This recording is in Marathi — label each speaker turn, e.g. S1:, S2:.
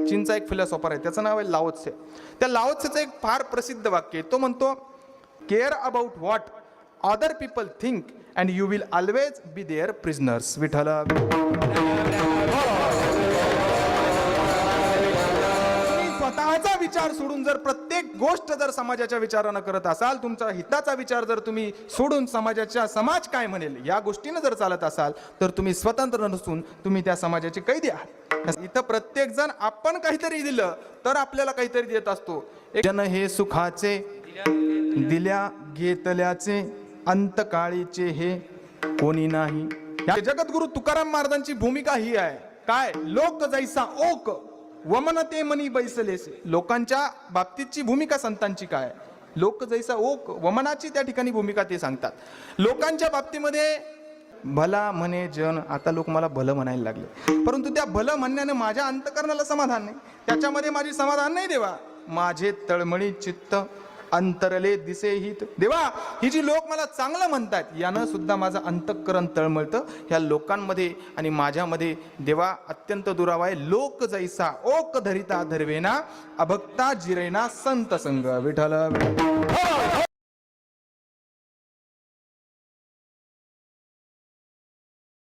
S1: चीनचा एक फिलॉसॉफर आहे, त्याचं नाव आहे लाओ त्से. त्या लाओ त्सेचं एक फार प्रसिद्ध वाक्य आहे. तो म्हणतो, care about what other people think and you will always be their prisoners. Vitthal. स्वतःचा विचार सोडून जर प्रत्येक गोष्ट जर समाजाच्या विचारानं करत असाल, तुमचा हिताचा विचार जर तुम्ही सोडून समाज काय म्हणेल या गोष्टीनं जर चालत असाल, तर तुम्ही स्वतंत्र नसून तुम्ही त्या समाजाचे कैदी आहात. इथं प्रत्येक जण आपण काहीतरी दिलं तर आपल्याला काहीतरी देत असतो. जन हे सुखाचे दिल्या घेतल्याचे अंतकाळीचे हे कोणी नाही. जगद्गुरु तुकाराम महाराजांची भूमिका ही आहे. काय? लोक जैसा ओक वमनते मनी बैसलेसे. लोकांच्या बाबतीतची भूमिका संतांची काय? लोक जैसा ओक वमनाची त्या ठिकाणी भूमिका ते सांगतात. लोकांच्या बाबतीमध्ये भला म्हणे जन. आता लोक मला भलं म्हणायला लागले, परंतु त्या भलं म्हणण्याने माझ्या अंतकरणाला समाधान नाही, त्याच्यामध्ये माझी समाधान नाही. देवा माझे तळमळी चित्त अंतरले दिसे हित. देवा ही जी लोक मला चांगलं म्हणतात यानं सुद्धा माझं अंतःकरण तळमळतं. ह्या लोकांमध्ये आणि माझ्यामध्ये देवा अत्यंत दुरावा आहे. लोक जैसा ओक धरिता धरवेना अभक्ता जिरेना संत संग. विठ्ठल.